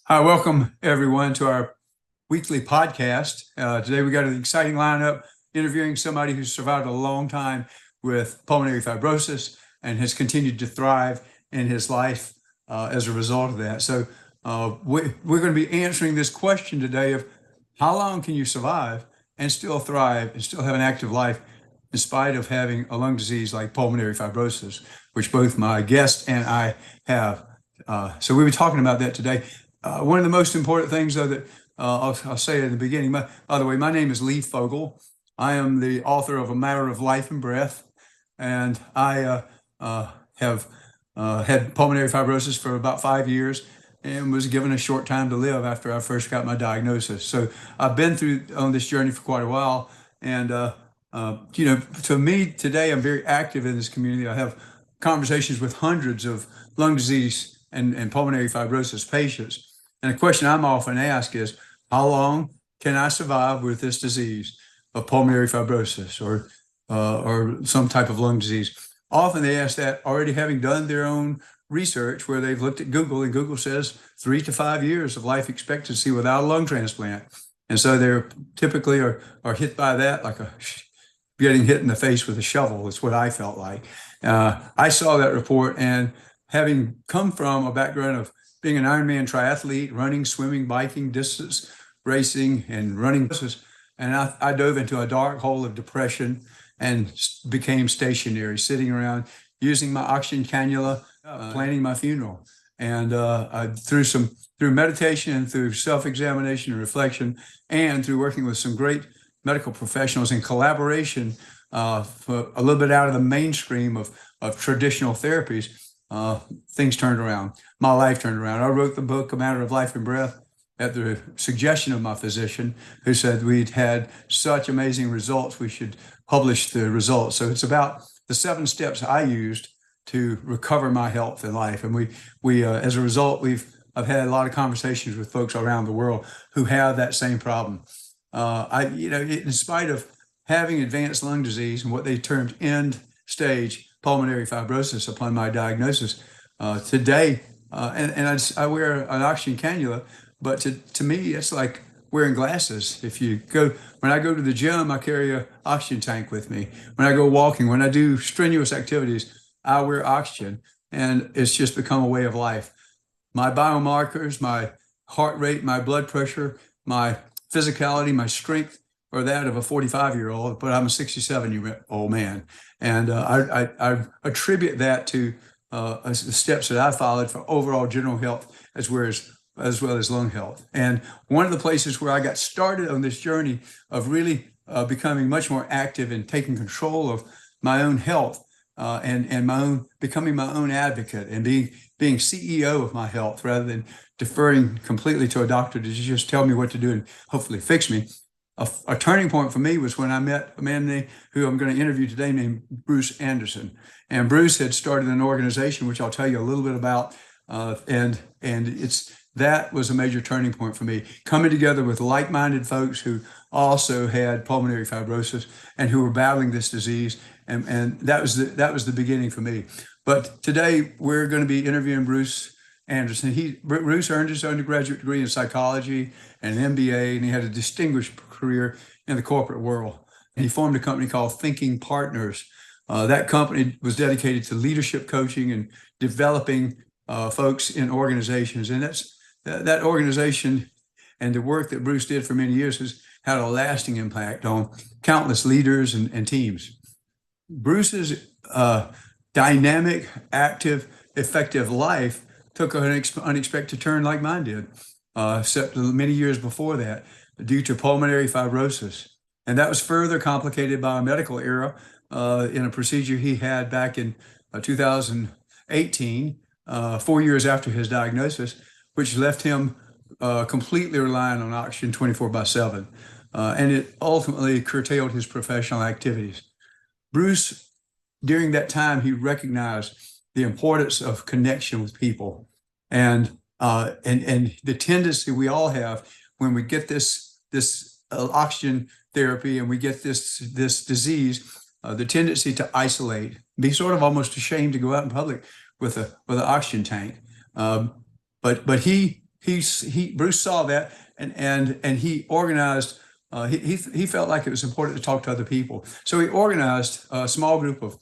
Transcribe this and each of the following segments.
Hi, welcome everyone to our weekly podcast. Today we got an exciting lineup interviewing somebody who's survived a long time with pulmonary fibrosis and has continued to thrive in his life as a result of that. So we're going to be answering this question today of how long can you survive and still thrive and still have an active life in spite of having a lung disease like pulmonary fibrosis, which both my guest and I have. So we'll be talking about that today. One of the most important things, though, that I'll say in the beginning, by the way, my name is Lee Fogel. I am the author of A Matter of Life and Breath, and I have had pulmonary fibrosis for about 5 years and was given a short time to live after I first got my diagnosis. So I've been through on this journey for quite a while. And, to me today, I'm very active in this community. I have conversations with hundreds of lung disease and pulmonary fibrosis patients. And the question I'm often asked is, how long can I survive with this disease of pulmonary fibrosis or some type of lung disease? Often they ask that already having done their own research where they've looked at Google, and Google says 3 to 5 years of life expectancy without a lung transplant. And so they're typically are hit by that like getting hit in the face with a shovel. It's what I felt like. I saw that report, and having come from a background of being an Ironman triathlete, running, swimming, biking, distance racing, and running buses, and I dove into a dark hole of depression and became stationary, sitting around using my oxygen cannula, planning my funeral. And through meditation and through self-examination and reflection, and through working with some great medical professionals in collaboration, for a little bit out of the mainstream of traditional therapies, things turned around. My life turned around. I wrote the book, A Matter of Life and Breath, at the suggestion of my physician, who said we'd had such amazing results, we should publish the results. So it's about the 7 steps I used to recover my health and life. And we as a result, I've had a lot of conversations with folks around the world who have that same problem. In spite of having advanced lung disease and what they termed end stage pulmonary fibrosis upon my diagnosis, today, I wear an oxygen cannula, but to me, it's like wearing glasses. When I go to the gym, I carry an oxygen tank with me. When I go walking, when I do strenuous activities, I wear oxygen, and it's just become a way of life. My biomarkers, my heart rate, my blood pressure, my physicality, my strength are that of a 45-year-old, but I'm a 67-year-old man. And I attribute that to the steps that I followed for overall general health as well as lung health. And one of the places where I got started on this journey of really becoming much more active and taking control of my own health, and becoming my own advocate and being CEO of my health rather than deferring completely to a doctor to just tell me what to do and hopefully fix me. A turning point for me was when I met a man who I'm going to interview today named Bruce Anderson. And Bruce had started an organization, which I'll tell you a little bit about. That was a major turning point for me, coming together with like-minded folks who also had pulmonary fibrosis and who were battling this disease. And that was the beginning for me. But today we're going to be interviewing Bruce Anderson. Bruce earned his undergraduate degree in psychology and an MBA, and he had a distinguished career in the corporate world. And he formed a company called Thinking Partners. That company was dedicated to leadership coaching and developing folks in organizations. And that organization and the work that Bruce did for many years has had a lasting impact on countless leaders and teams. Bruce's dynamic, active, effective life took an unexpected turn like mine did, except many years before that, due to pulmonary fibrosis. And that was further complicated by a medical error in a procedure he had back in 2018, 4 years after his diagnosis, which left him completely relying on oxygen 24/7. And it ultimately curtailed his professional activities. Bruce, during that time, he recognized the importance of connection with people, and the tendency we all have when we get this oxygen therapy and we get this disease, the tendency to isolate, be sort of almost ashamed to go out in public with an oxygen tank. But he Bruce saw that, and he organized. He felt like it was important to talk to other people, so he organized a small group of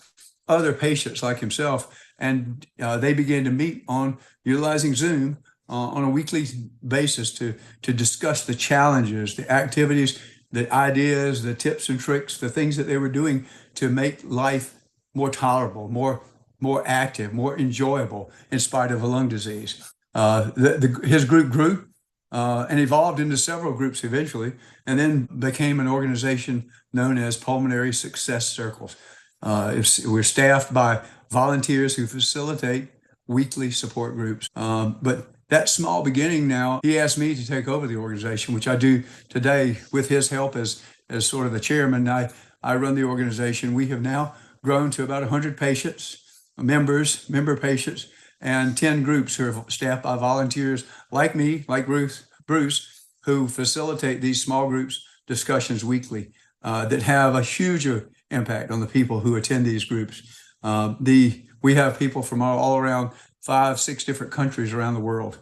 other patients like himself, and they began to meet on utilizing Zoom on a weekly basis to discuss the challenges, the activities, the ideas, the tips and tricks, the things that they were doing to make life more tolerable, more active, more enjoyable in spite of a lung disease. His group grew and evolved into several groups eventually, and then became an organization known as Pulmonary Success Circles. We're staffed by volunteers who facilitate weekly support groups. But that small beginning now, he asked me to take over the organization, which I do today with his help as sort of the chairman. I run the organization. We have now grown to about 100 patients, member patients, and 10 groups who are staffed by volunteers like me, like Bruce, who facilitate these small groups discussions weekly that have a huge impact on the people who attend these groups. We have people from all around 5-6 different countries around the world.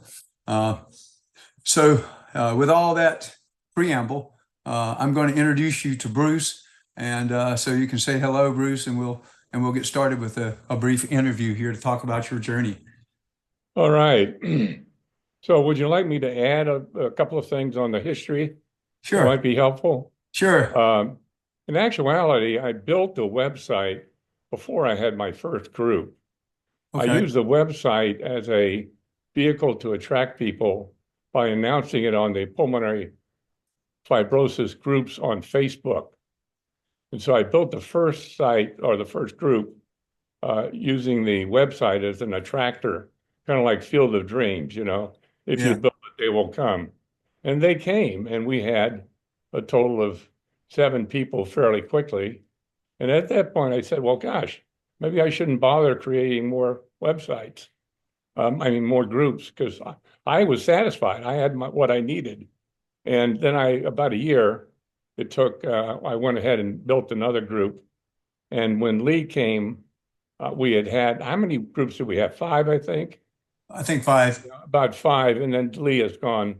So with all that preamble, I'm going to introduce you to Bruce, and so you can say hello, Bruce, and we'll get started with a brief interview here to talk about your journey. All right. So would you like me to add a couple of things on the history? Sure. That might be helpful. Sure. In actuality, I built the website before I had my first group. Okay. I used the website as a vehicle to attract people by announcing it on the pulmonary fibrosis groups on Facebook. And so I built the first site or the first group using the website as an attractor, kind of like Field of Dreams, if you build it, they will come. And they came, and we had a total of 7 people fairly quickly. And at that point, I said, well, gosh, maybe I shouldn't bother creating more websites. More groups, because I was satisfied. I had what I needed. And then about a year, it took, I went ahead and built another group. And when Lee came, we had, how many groups did we have? 5, I think? I think 5. About 5. And then Lee has gone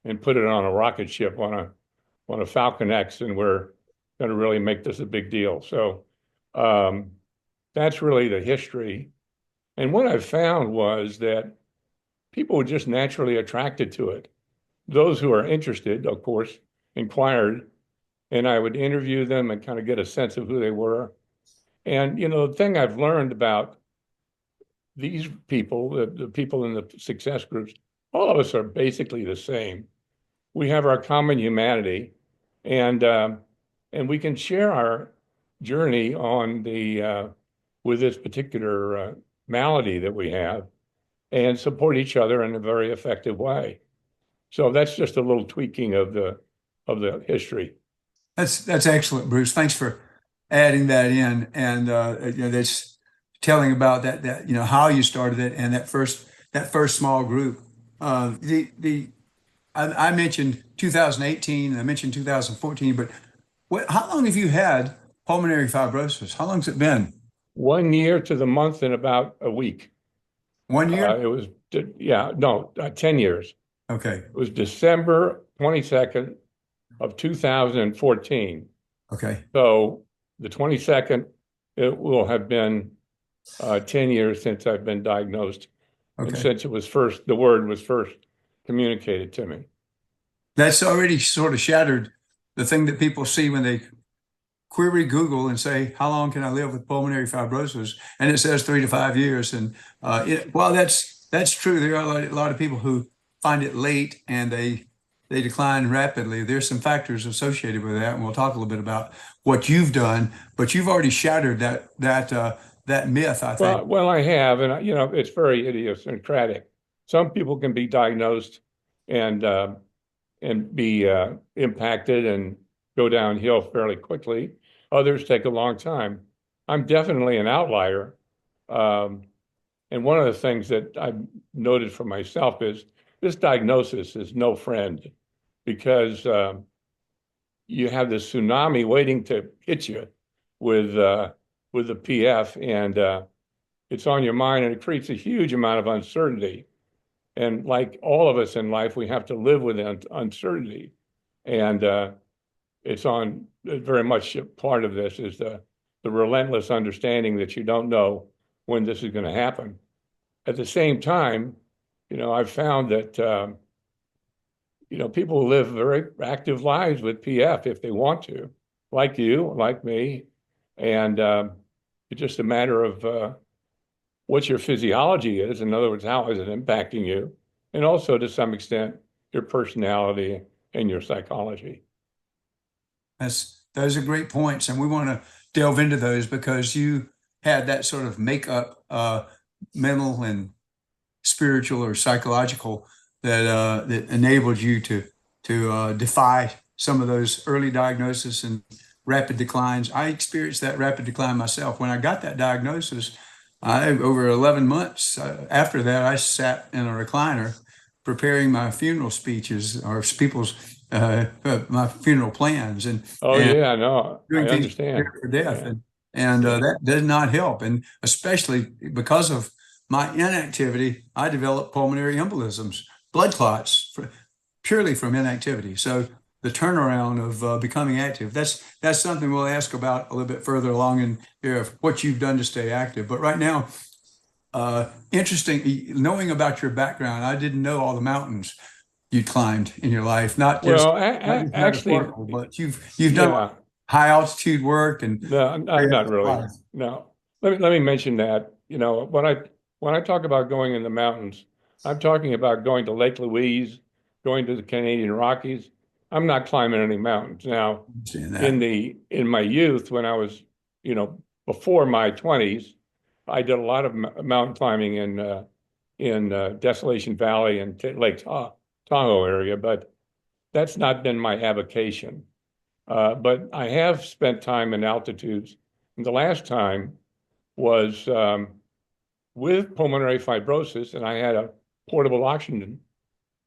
and put it on a rocket ship on a Falcon X, and we're going to really make this a big deal. So that's really the history. And what I found was that people were just naturally attracted to it. Those who are interested, of course, inquired, and I would interview them and kind of get a sense of who they were. And, the thing I've learned about these people, the people in the success groups, all of us are basically the same. We have our common humanity, and we can share our journey on with this particular malady that we have, and support each other in a very effective way. So that's just a little tweaking of the history. That's excellent, Bruce. Thanks for adding that in, and that's telling about that how you started it and that first small group. I mentioned 2018, I mentioned 2014, but how long have you had pulmonary fibrosis? How long's it been? 1 year to the month and about a week. 1 year? It was 10 years. Okay. It was December 22nd of 2014. Okay. So the 22nd, it will have been 10 years since I've been diagnosed. Okay. And since the word was first communicated to me. That's already sort of shattered the thing that people see when they query Google and say, how long can I live with pulmonary fibrosis? And it says 3 to 5 years. And while that's true, there are a lot of people who find it late and they decline rapidly. There's some factors associated with that, and we'll talk a little bit about what you've done. But you've already shattered that myth, I think. Well, I have, and it's very idiosyncratic. Some people can be diagnosed and be impacted and go downhill fairly quickly. Others take a long time. I'm definitely an outlier. And one of the things that I've noted for myself is this diagnosis is no friend, because you have this tsunami waiting to hit you with the PF, and it's on your mind, and it creates a huge amount of uncertainty. And like all of us in life, we have to live with uncertainty. And it's on very much a part of this is the relentless understanding that you don't know when this is going to happen. At the same time, I've found that, people live very active lives with PF if they want to, like you, like me. And it's just a matter of what your physiology is. In other words, how is it impacting you? And also, to some extent, your personality and your psychology. Those are great points, and we want to delve into those because you had that sort of makeup, mental and spiritual or psychological, that enabled you to defy some of those early diagnosis and rapid declines. I experienced that rapid decline myself. When I got that diagnosis, over 11 months after that, I sat in a recliner preparing my funeral speeches or people's my funeral plans and Oh and yeah, no, doing I things to understand. prepare for death, Yeah, and yeah. that did not help. And especially because of my inactivity, I developed pulmonary embolisms, blood clots, purely from inactivity. So the turnaround of becoming active, that's something we'll ask about a little bit further along in here of what you've done to stay active. But right now, interesting, knowing about your background, I didn't know all the mountains you climbed in your life, Well, not just actually, metaphorical, but you've done yeah. high altitude work and No, not really. life. No. Let me mention that. When I talk about going in the mountains, I'm talking about going to Lake Louise, going to the Canadian Rockies. I'm not climbing any mountains. Now, Saying that. in my youth, when I was, before my 20s, I did a lot of mountain climbing in Desolation Valley and Lake Tahoe area, but that's not been my avocation. But I have spent time in altitudes. And the last time was with pulmonary fibrosis, and I had a portable oxygen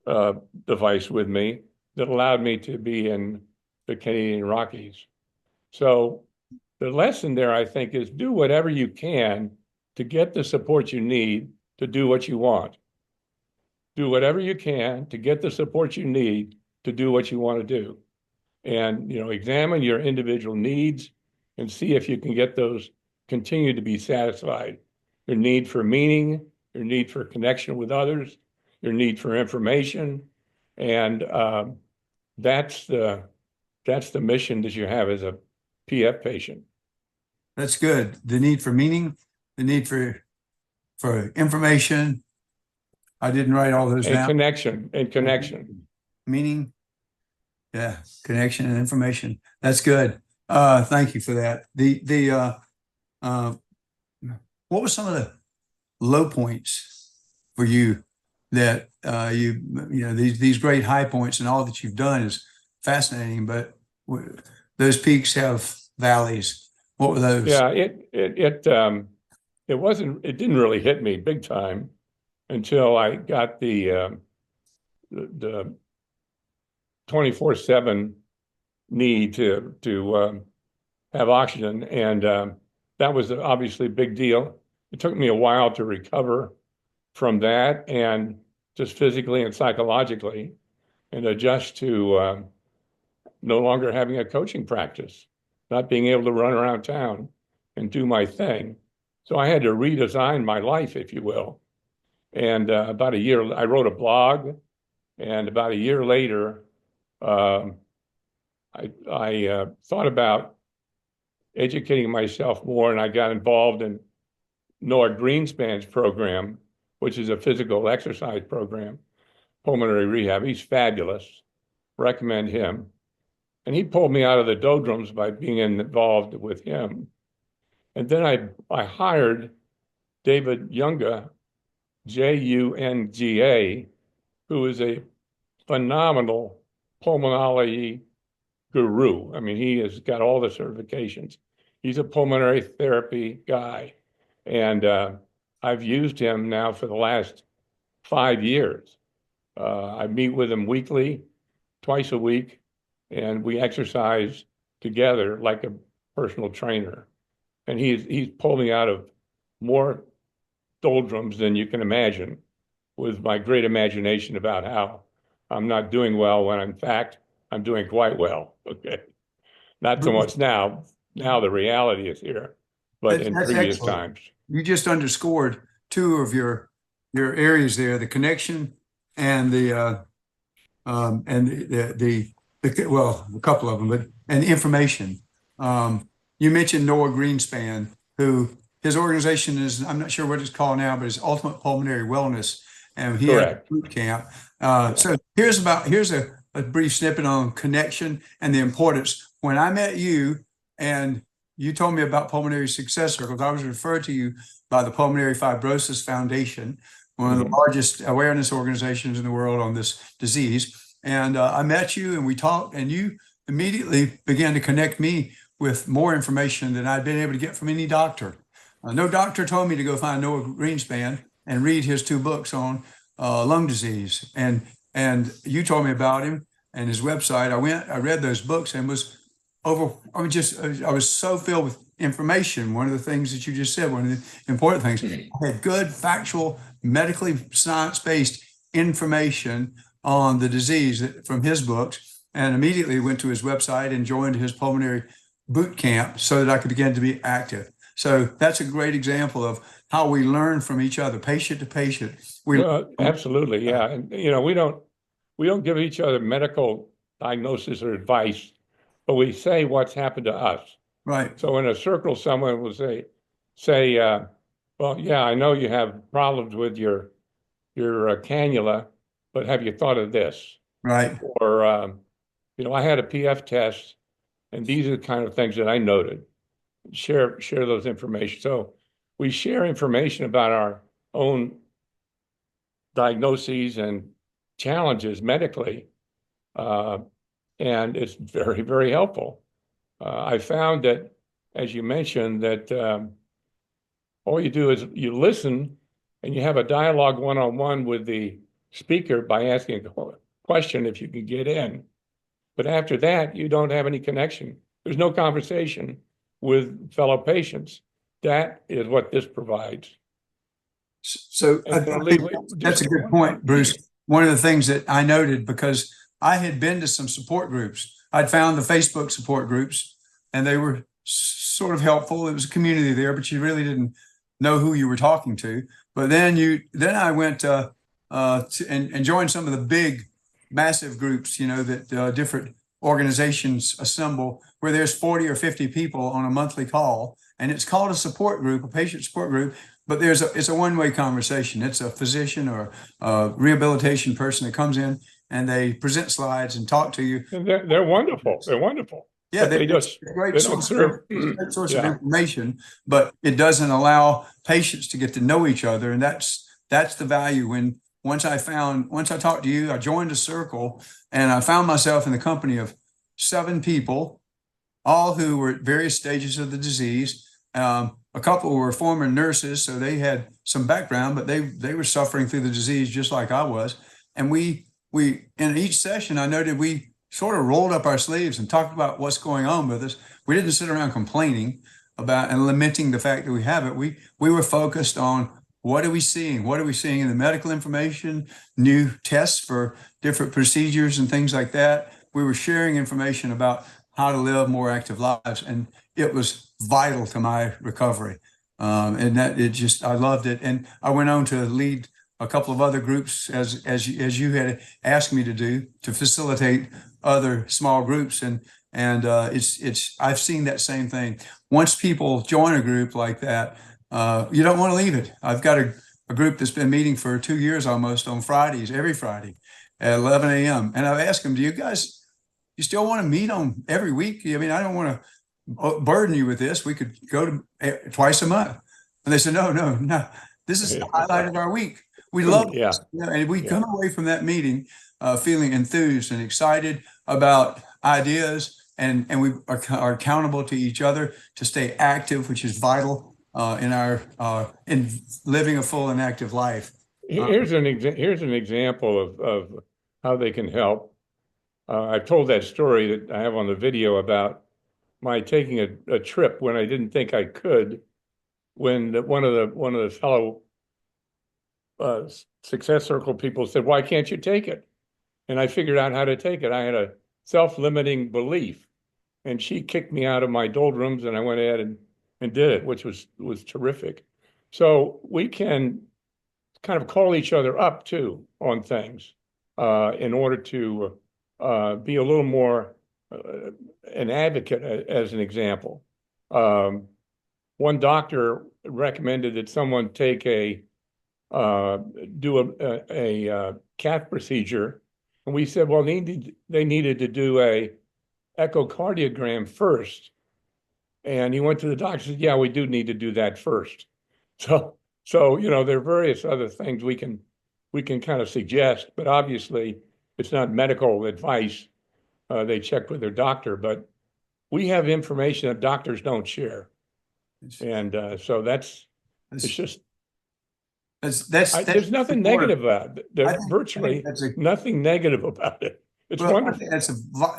uh, device with me that allowed me to be in the Canadian Rockies. So the lesson there, I think, is do whatever you can to get the support you need to do what you want. Do whatever you can to get the support you need to do what you want to do. And examine your individual needs and see if you can get those continue to be satisfied. Your need for meaning, your need for connection with others, your need for information, and that's the mission that you have as a PF patient. That's good. The need for meaning, the need for information. I didn't write all those And down. connection. Meaning, yeah, connection and information. That's good. Thank you for that. Uh, what were some of the low points for you that these great high points and all that you've done is fascinating, but those peaks have valleys. What were those? Yeah, it didn't really hit me big time until I got the 24/7 need to have oxygen, and that was obviously a big deal. It took me a while to recover from that, and just physically and psychologically, and adjust to no longer having a coaching practice, not being able to run around town and do my thing. So I had to redesign my life, if you will. And about a year, I wrote a blog, and about a year later, um, I thought about educating myself more, and I got involved in Noah Greenspan's program, which is a physical exercise program, pulmonary rehab. He's fabulous. Recommend him. And he pulled me out of the doldrums by being involved with him. And then I hired David Junga, Junga, who is a phenomenal pulmonology guru. I mean, he has got all the certifications. He's a pulmonary therapy guy. And I've used him now for the last 5 years. I meet with him weekly, twice a week, and we exercise together like a personal trainer. And he's pulled me out of more doldrums than you can imagine. with my great imagination about how I'm not doing well when in fact I'm doing quite well. Okay. Not so much now. Now the reality is here, but in That's previous excellent. times. You just underscored two of your areas there: the connection and well, a couple of them, but and information. You mentioned Noah Greenspan, who his organization is, I'm not sure what it's called now, but it's Ultimate Pulmonary Wellness, and he had a Correct. boot camp. So here's a brief snippet on connection and the importance. When I met you and you told me about Pulmonary Success Circles, I was referred to you by the Pulmonary Fibrosis Foundation, one of the largest awareness organizations in the world on this disease. And I met you and we talked, and you immediately began to connect me with more information than I'd been able to get from any doctor. No doctor told me to go find Noah Greenspan and read his two books on lung disease. And you told me about him and his website. I read those books and I was so filled with information. One of the things that you just said, one of the important things, I had good, factual, medically science-based information on the disease from his books, and immediately went to his website and joined his pulmonary boot camp so that I could begin to be active. So that's a great example of how we learn from each other, patient to patient. Absolutely, yeah. And we don't give each other medical diagnosis or advice, but we say what's happened to us. Right. So in a circle, someone will say, well, yeah, I know you have problems with your cannula, but have you thought of this? Right. Or, I had a PF test, and these are the kind of things that I noted. Share those information. So we share information about our own diagnoses and challenges medically, and it's very, very helpful. I found that, as you mentioned, that all you do is you listen and you have a dialogue one-on-one with the speaker by asking a question if you can get in. But after that, you don't have any connection. There's no conversation with fellow patients. That is what this provides. So I think that's a good point, Bruce. One of the things that I noted, because I had been to some support groups, I'd found the Facebook support groups, and they were sort of helpful. It was a community there, but you really didn't know who you were talking to. But then I went and joined some of the big, massive groups, that different organizations assemble, where there's 40 or 50 people on a monthly call, and it's called a support group, a patient support group. But it's a one-way conversation. It's a physician or a rehabilitation person that comes in and they present slides and talk to you. And they're wonderful. They're wonderful. Yeah, they just great source of information, but it doesn't allow patients to get to know each other, and that's the value. Once I talked to you, I joined a circle, and I found myself in the company of 7 people, all who were at various stages of the disease. A couple were former nurses, so they had some background, but they were suffering through the disease just like I was. And we in each session, I noted we sort of rolled up our sleeves and talked about what's going on with us. We didn't sit around complaining about and lamenting the fact that we have it. We were focused on what are we seeing? What are we seeing in the medical information, new tests for different procedures and things like that. We were sharing information about how to live more active lives, and it was vital to my recovery. And that I loved it. And I went on to lead a couple of other groups as you had asked me to do, to facilitate other small groups. And I've seen that same thing. Once people join a group like that, you don't want to leave it. I've got a group that's been meeting for 2 years almost on Fridays, every Friday at 11 a.m. And I've asked them, do you still want to meet on every week? I mean, I don't want to burden you with this. We could go to twice a month. And they said, no. This is the highlight of our week. We love it. And we come away from that meeting feeling enthused and excited about ideas, and we are accountable to each other to stay active, which is vital in living a full and active life. Here's an example of how they can help. I've told that story that I have on the video about my taking a trip when I didn't think I could, when one of the fellow Success Circle people said, "Why can't you take it?" And I figured out how to take it. I had a self-limiting belief, and she kicked me out of my doldrums, and I went ahead and did it, which was terrific. So we can kind of call each other up too on things in order to be a little more an advocate, as an example. One doctor recommended that someone take do a cath procedure, and we said, well, they needed to do a echocardiogram first. And he went to the doctor and said, yeah, we do need to do that first. So there are various other things we can kind of suggest, but obviously it's not medical advice. They check with their doctor, but we have information that doctors don't share. And so it's just, there's nothing negative about it. There's virtually nothing negative about it. It's wonderful. I think that's a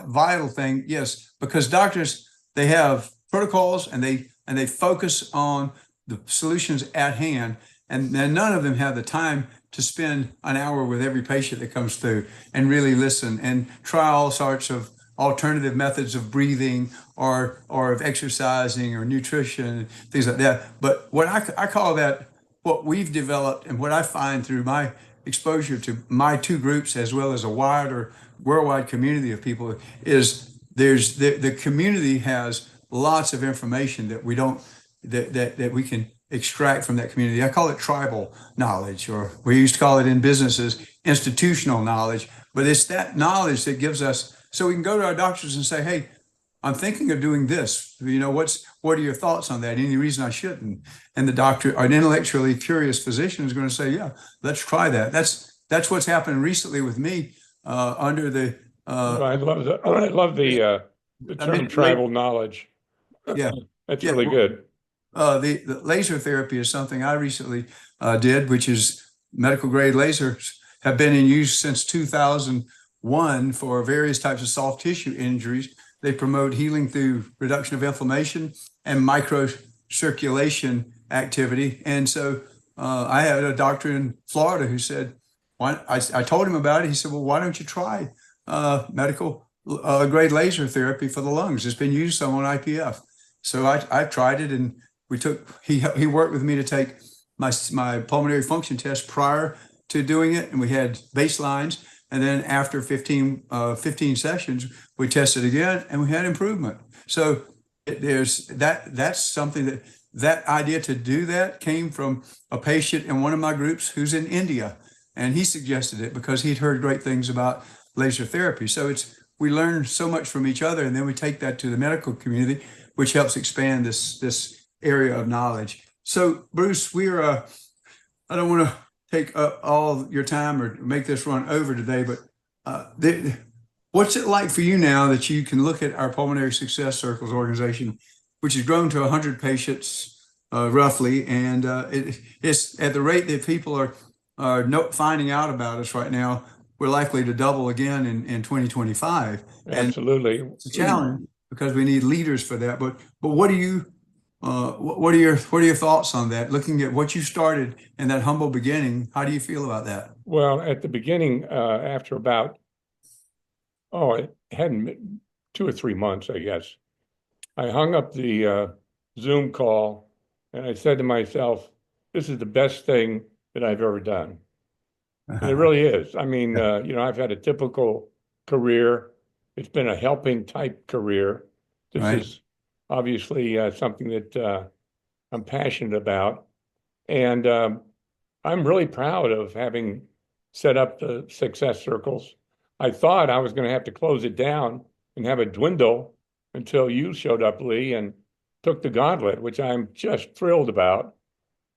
vital thing. Yes, because doctors, they have protocols and they focus on the solutions at hand, and none of them have the time to spend an hour with every patient that comes through and really listen and try all sorts of alternative methods of breathing or of exercising or nutrition, things like that. But what I call that, what we've developed and what I find through my exposure to my two groups as well as a wider worldwide community of people, is the community has lots of information that we don't that we can extract from that community. I call it tribal knowledge, or we used to call it in businesses institutional knowledge, but it's that knowledge that gives us, so we can go to our doctors and say, hey, I'm thinking of doing this. What are your thoughts on that? Any reason I shouldn't? And the doctor, an intellectually curious physician, is going to say, yeah, let's try that. That's what's happened recently with me under the. I love the term tribal knowledge. Yeah, that's really good. The laser therapy is something I recently did, which is medical grade lasers have been in use since 2001 for various types of soft tissue injuries. They promote healing through reduction of inflammation and microcirculation activity. And so I had a doctor in Florida who said, I told him about it. He said, well, why don't you try medical grade laser therapy for the lungs? It's been used some on IPF. So I tried it, and he worked with me to take my pulmonary function test prior to doing it, and we had baselines. And then after 15 sessions, we tested again, and we had improvement. So that's something that idea to do that came from a patient in one of my groups who's in India, and he suggested it because he'd heard great things about laser therapy. So we learn so much from each other, and then we take that to the medical community, which helps expand this area of knowledge. So Bruce, I don't want to take up all your time or make this run over today, but what's it like for you now that you can look at our Pulmonary Success Circles organization, which has grown to 100 patients roughly, and it's at the rate that people are finding out about us right now, we're likely to double again in 2025. Absolutely. And it's a challenge because we need leaders for that. But what are your thoughts on that? Looking at what you started in that humble beginning, how do you feel about that? Well, at the beginning, after about it hadn't been 2 or 3 months, I guess, I hung up the Zoom call and I said to myself, "This is the best thing that I've ever done." And it really is. I mean, I've had a typical career. It's been a helping type career. This is obviously something that I'm passionate about. And I'm really proud of having set up the Success Circles. I thought I was going to have to close it down and have it dwindle until you showed up, Lee, and took the gauntlet, which I'm just thrilled about.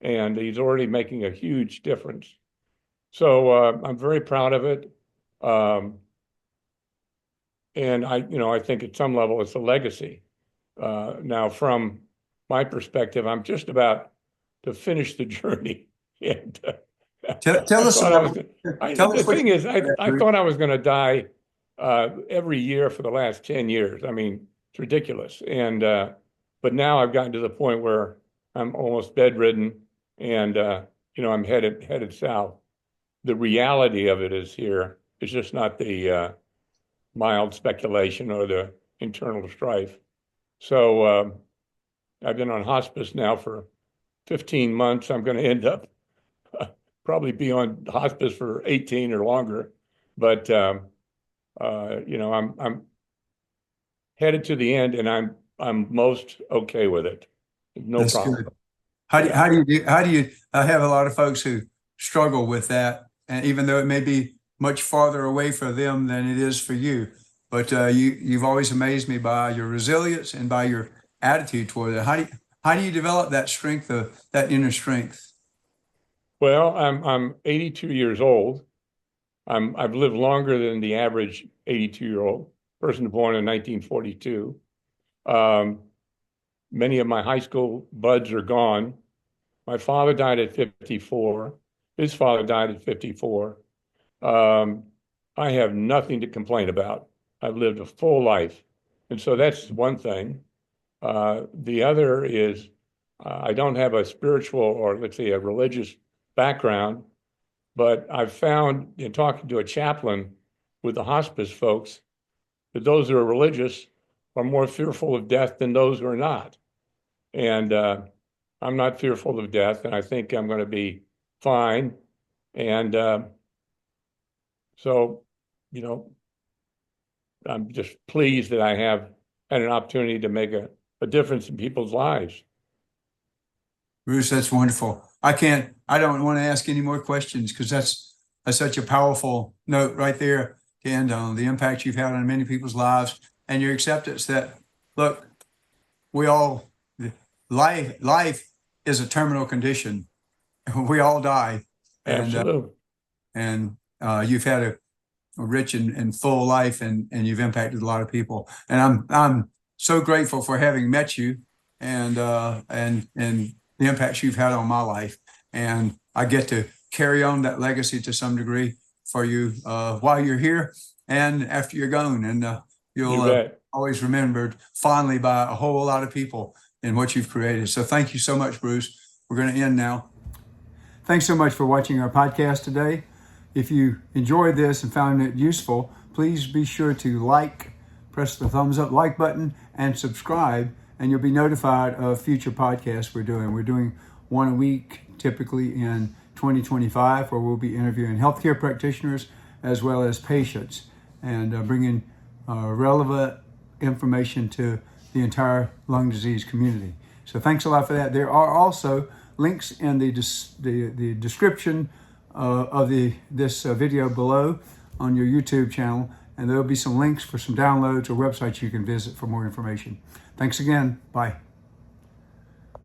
And he's already making a huge difference. So I'm very proud of it. And I think at some level it's a legacy. Now, from my perspective, I'm just about to finish the journey. And tell us about the thing is, I thought I was going to die every year for the last 10 years. I mean, it's ridiculous. And but now I've gotten to the point where I'm almost bedridden, and I'm headed south. The reality of it is here. It's just not the mild speculation or the internal strife. So I've been on hospice now for 15 months. I'm going to end up probably be on hospice for 18 or longer. But I'm headed to the end, and I'm most okay with it. No That's problem. good. How do you I have a lot of folks who struggle with that, and even though it may be much farther away for them than it is for you, but you've always amazed me by your resilience and by your attitude toward it. How do you develop that strength, that inner strength? Well, I'm 82 years old. I've lived longer than the average 82-year-old person born in 1942. Many of my high school buds are gone. My father died at 54. His father died at 54. I have nothing to complain about. I've lived a full life. And so that's one thing. The other is I don't have a spiritual or, let's say, a religious background, but I've found in talking to a chaplain with the hospice folks that those who are religious are more fearful of death than those who are not. And I'm not fearful of death, and I think I'm going to be fine. And so, I'm just pleased that I have had an opportunity to make a difference in people's lives. Bruce, that's wonderful. I don't want to ask any more questions because that's such a powerful note right there to end on the impact you've had on many people's lives and your acceptance that, look, life is a terminal condition. We all die. Absolutely. And you've had a rich and full life, and you've impacted a lot of people. And I'm so grateful for having met you and the impacts you've had on my life. And I get to carry on that legacy to some degree for you while you're here and after you're gone. And you'll always remembered fondly by a whole lot of people in what you've created. So thank you so much, Bruce. We're going to end now. Thanks so much for watching our podcast today. If you enjoyed this and found it useful, please be sure to press the thumbs up like button and subscribe, and you'll be notified of future podcasts we're doing. We're doing one a week, typically in 2025, where we'll be interviewing healthcare practitioners as well as patients and bringing relevant information to the entire lung disease community. So thanks a lot for that. There are also links in the description of this video below on your YouTube channel, and there'll be some links for some downloads or websites you can visit for more information. Thanks again. Bye.